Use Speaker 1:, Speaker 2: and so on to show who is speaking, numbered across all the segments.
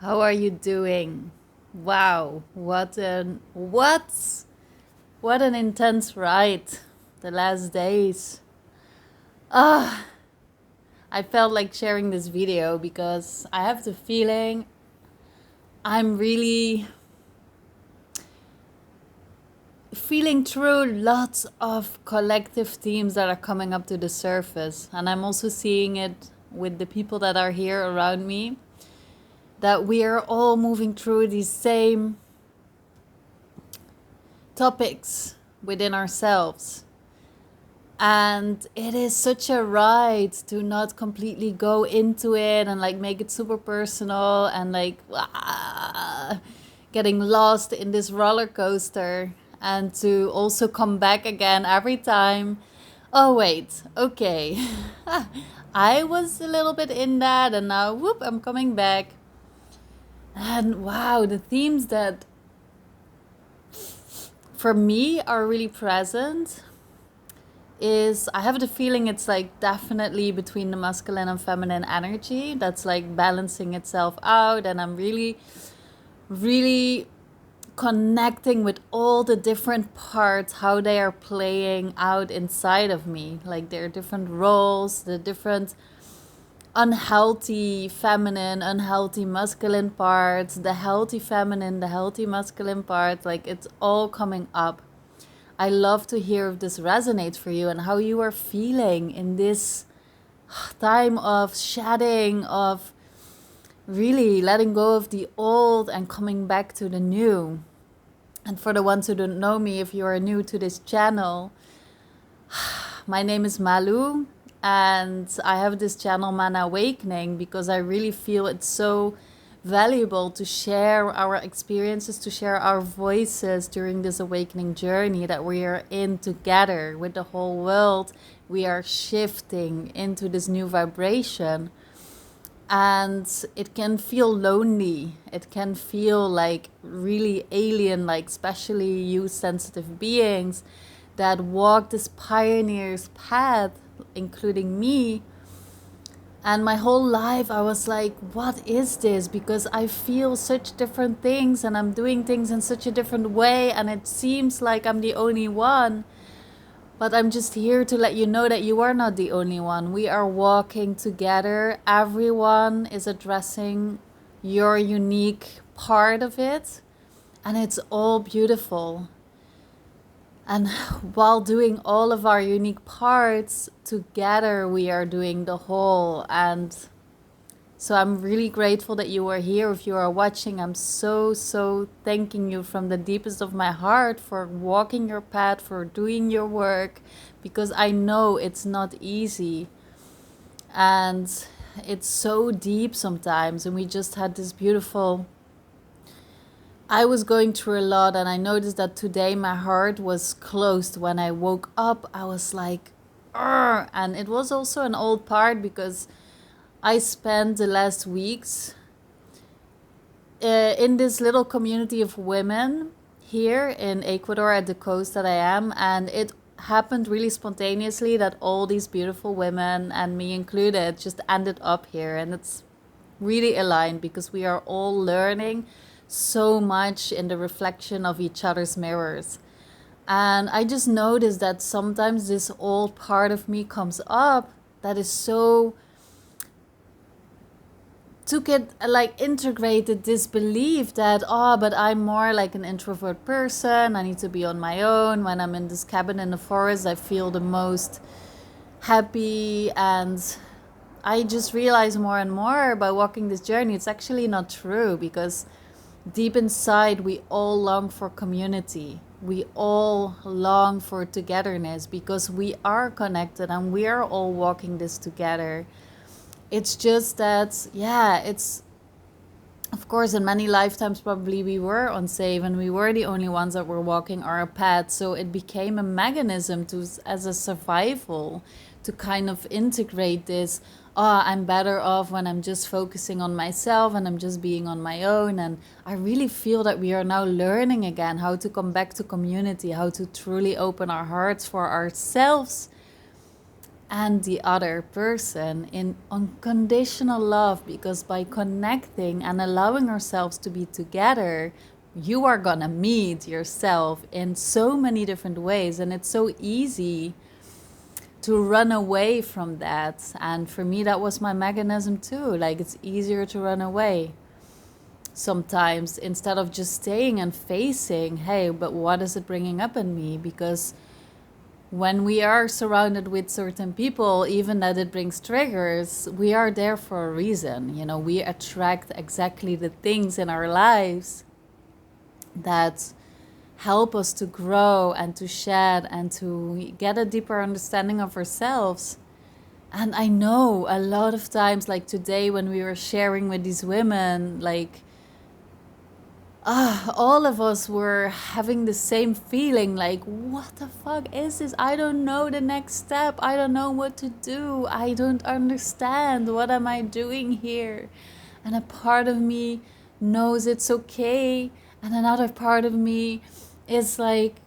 Speaker 1: How are you doing? Wow, what an intense ride the last days. Ah, I felt like sharing this video because I have the feeling I'm really feeling through lots of collective themes that are coming up to the surface, and I'm also seeing it with the people that are here around me, that we are all moving through these same topics within ourselves. And it is such a ride to not completely go into it and like make it super personal and like getting lost in this roller coaster, and to also come back again every time. Oh, wait, okay. I was a little bit in that, and now whoop, I'm coming back. And wow, the themes that for me are really present is I have the feeling it's like definitely between the masculine and feminine energy that's like balancing itself out, and I'm really really connecting with all the different parts, how they are playing out inside of me, like their different roles, the different unhealthy feminine, unhealthy masculine parts, the healthy feminine, the healthy masculine parts, like it's all coming up. I love to hear if this resonates for you and how you are feeling in this time of shedding, of really letting go of the old and coming back to the new. And for the ones who don't know me, if you are new to this channel, my name is Malu, and I have this channel Mana Awakening because I really feel it's so valuable to share our experiences, to share our voices during this awakening journey that we are in together with the whole world. We are shifting into this new vibration, and it can feel lonely. It can feel like really alien, like especially you sensitive beings that walk this pioneer's path, including me. And my whole life, I was like, what is this? Because I feel such different things and I'm doing things in such a different way. And it seems like I'm the only one. But I'm just here to let you know that you are not the only one. We are walking together. Everyone is addressing your unique part of it. And it's all beautiful. And while doing all of our unique parts together, we are doing the whole. And so I'm really grateful that you are here. If you are watching, I'm so thanking you from the deepest of my heart for walking your path, for doing your work, because I know it's not easy. And it's so deep sometimes. And we just had this beautiful, I was going through a lot, and I noticed that today my heart was closed. When I woke up, I was like, "Arr!" And it was also an old part because I spent the last weeks in this little community of women here in Ecuador at the coast that I am, and it happened really spontaneously that all these beautiful women, and me included, just ended up here. And it's really aligned because we are all learning so much in the reflection of each other's mirrors. And I just noticed that sometimes this old part of me comes up that is so took it like integrated this belief that, oh, but I'm more like an introvert person, I need to be on my own. When I'm in this cabin in the forest, I feel the most happy. And I just realize more and more by walking this journey, it's actually not true, because deep inside we all long for community. We all long for togetherness because we are connected and we are all walking this together. It's just that, yeah, it's, of course, in many lifetimes probably we were unsafe and we were the only ones that were walking our path. So it became a mechanism to, as a survival, to kind of integrate this. Oh, I'm better off when I'm just focusing on myself and I'm just being on my own. And I really feel that we are now learning again how to come back to community, how to truly open our hearts for ourselves and the other person in unconditional love, because by connecting and allowing ourselves to be together, you are gonna meet yourself in so many different ways, and it's so easy to run away from that. And for me, that was my mechanism too. Like, it's easier to run away sometimes instead of just staying and facing, hey, but what is it bringing up in me? Because when we are surrounded with certain people, even that it brings triggers, we are there for a reason. You know, we attract exactly the things in our lives that help us to grow and to shed and to get a deeper understanding of ourselves. And I know a lot of times, like today when we were sharing with these women, like all of us were having the same feeling, like, what the fuck is this? I don't know the next step. I don't know what to do. I don't understand. What am I doing here? And a part of me knows it's okay. And another part of me is like,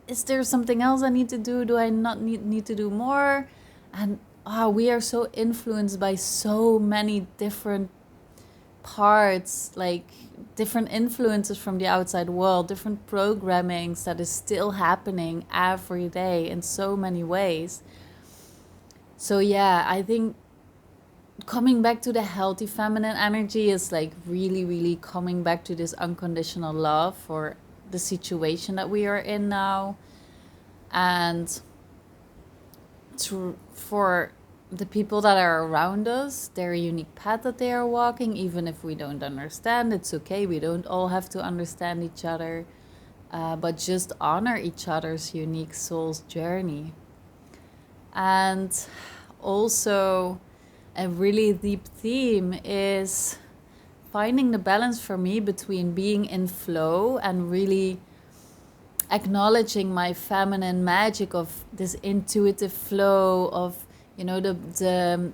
Speaker 1: is there something else I need to do? Do I not need to do more? And we are so influenced by so many different parts, like different influences from the outside world, different programmings that is still happening every day in so many ways. So yeah, I think coming back to the healthy feminine energy is like really, really coming back to this unconditional love for the situation that we are in now, and for the people that are around us, their unique path that they are walking, even if we don't understand, it's okay. We don't all have to understand each other, but just honor each other's unique soul's journey. And also, a really deep theme is finding the balance for me between being in flow and really acknowledging my feminine magic of this intuitive flow of, you know, the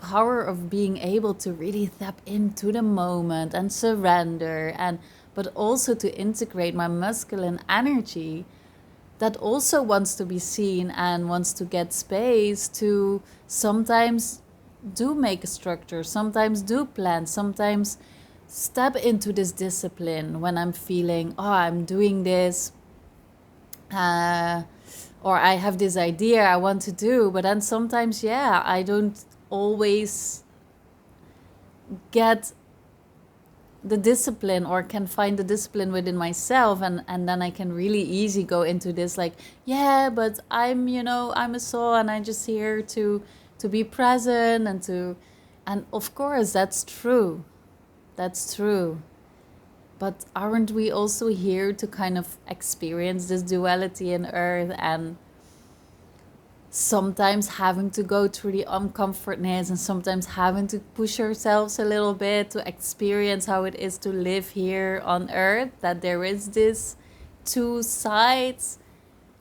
Speaker 1: power of being able to really tap into the moment and surrender, and but also to integrate my masculine energy that also wants to be seen and wants to get space to sometimes do make a structure, sometimes do plan, sometimes step into this discipline when I'm feeling, I'm doing this, or I have this idea I want to do, but then sometimes, I don't always get the discipline or can find the discipline within myself, and then I can really easy go into this like, but I'm a soul and I'm just here to be present and of course that's true. That's true. But aren't we also here to kind of experience this duality in earth, and sometimes having to go through the uncomfortness and sometimes having to push ourselves a little bit to experience how it is to live here on earth, that there is this two sides?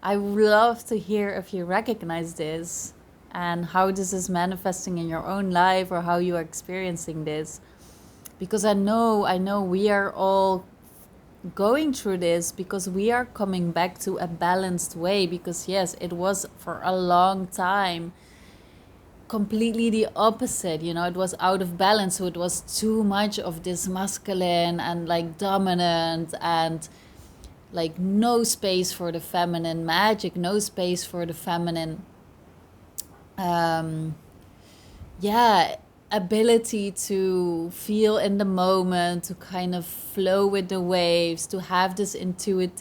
Speaker 1: I would love to hear if you recognize this and how this is manifesting in your own life or how you are experiencing this. Because I know we are all going through this because we are coming back to a balanced way, because yes, it was for a long time completely the opposite. It was out of balance, so it was too much of this masculine and like dominant, and like no space for the feminine magic, no space for the feminine um ability to feel in the moment, to kind of flow with the waves, to have this intuition.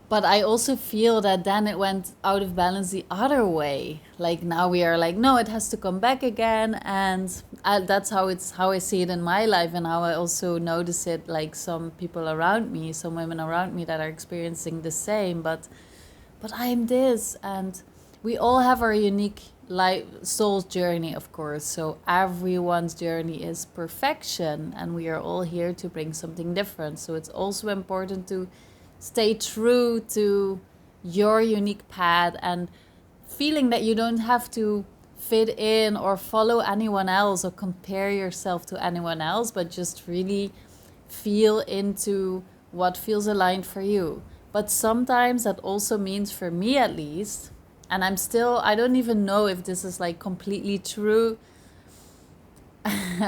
Speaker 1: But I also feel that then it went out of balance the other way. Like now we are like, no, it has to come back again. And that's how I see it in my life, and how I also notice it, like some people around me, some women around me that are experiencing the same. But I'm this, and we all have our unique life soul's journey, of course. So everyone's journey is perfection, and we are all here to bring something different. So it's also important to stay true to your unique path, and feeling that you don't have to fit in or follow anyone else or compare yourself to anyone else, but just really feel into what feels aligned for you. But sometimes that also means, for me at least, and I don't even know if this is like completely true,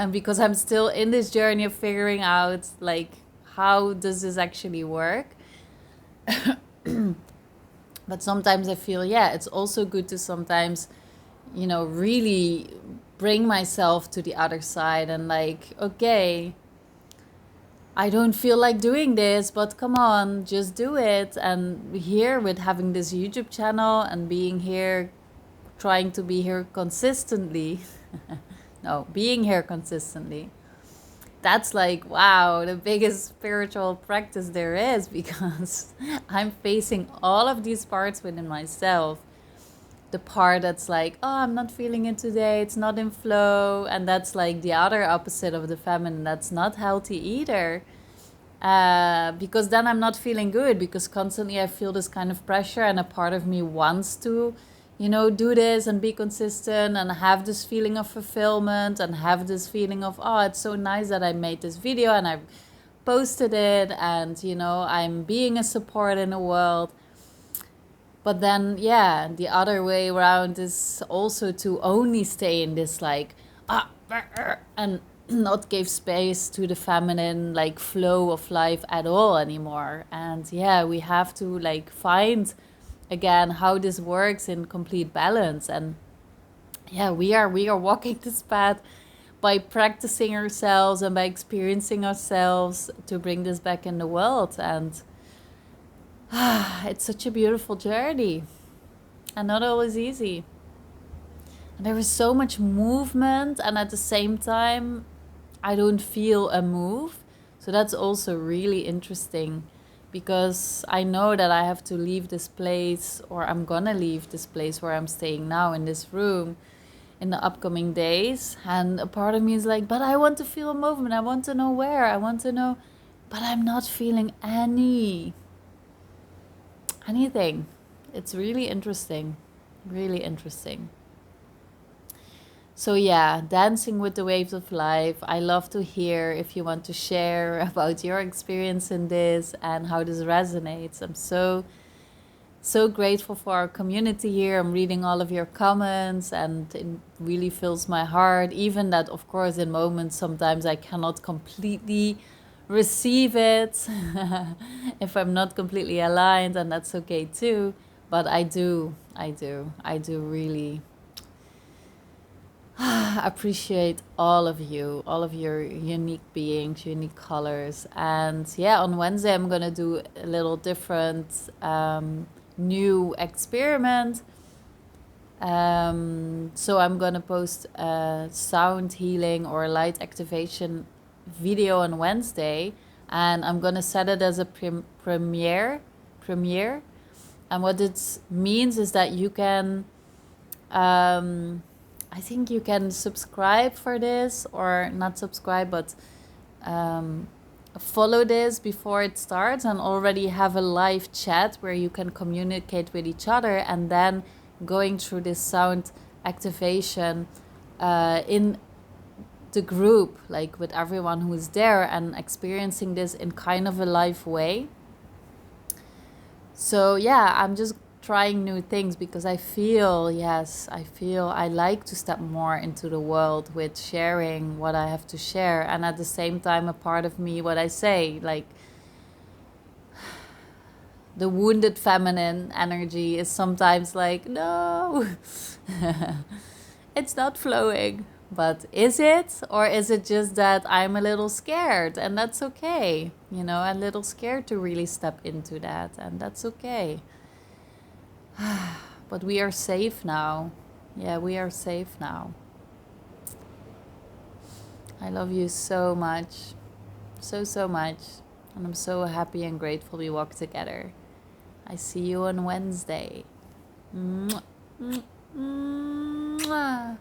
Speaker 1: because I'm still in this journey of figuring out like how does this actually work. But sometimes I feel, yeah, it's also good to sometimes, really bring myself to the other side and like, okay, I don't feel like doing this, but come on, just do it. And here with having this YouTube channel and being here, trying to be here consistently, no, being here consistently, that's like, wow, the biggest spiritual practice there is, because I'm facing all of these parts within myself. The part that's like, oh, I'm not feeling it today, it's not in flow. And that's like the other opposite of the feminine. That's not healthy either. Because then I'm not feeling good, because constantly I feel this kind of pressure, and a part of me wants to, do this and be consistent and have this feeling of fulfillment and have this feeling of, oh, it's so nice that I made this video and I posted it, and, I'm being a support in the world. But then, yeah, the other way around is also to only stay in this like, and not give space to the feminine like flow of life at all anymore. And yeah, we have to like find again how this works in complete balance. And yeah, we are walking this path by practicing ourselves and by experiencing ourselves to bring this back in the world. And it's such a beautiful journey and not always easy. And there is so much movement, and at the same time, I don't feel a move. So that's also really interesting, because I know that I have to leave this place, or I'm gonna leave this place where I'm staying now in this room in the upcoming days. And a part of me is like, but I want to feel a movement. I want to know where. I want to know, but I'm not feeling anything. It's really interesting. Really interesting. So yeah, dancing with the waves of life. I love to hear if you want to share about your experience in this and how this resonates. I'm so grateful for our community here. I'm reading all of your comments, and it really fills my heart. Even that, of course, in moments sometimes I cannot completely receive it if I'm not completely aligned, and that's okay too. But I do really appreciate all of you, all of your unique beings, unique colors. And yeah, on Wednesday I'm gonna do a little different new experiment. So I'm gonna post a sound healing or light activation video on Wednesday, and I'm gonna set it as a premiere. And what it means is that you can, I think you can subscribe for this, or not subscribe, but follow this before it starts, and already have a live chat where you can communicate with each other, and then going through this sound activation in the group, like with everyone who's there, and experiencing this in kind of a live way. So yeah, I'm just trying new things, because I feel I like to step more into the world with sharing what I have to share. And at the same time, a part of me, what I say, like the wounded feminine energy is sometimes like, no, it's not flowing. But is it? Or is it just that I'm a little scared? And that's okay. A little scared to really step into that. And that's okay. But we are safe now. Yeah, we are safe now. I love you so much. So much. And I'm so happy and grateful we walk together. I see you on Wednesday. Mwah. Mwah.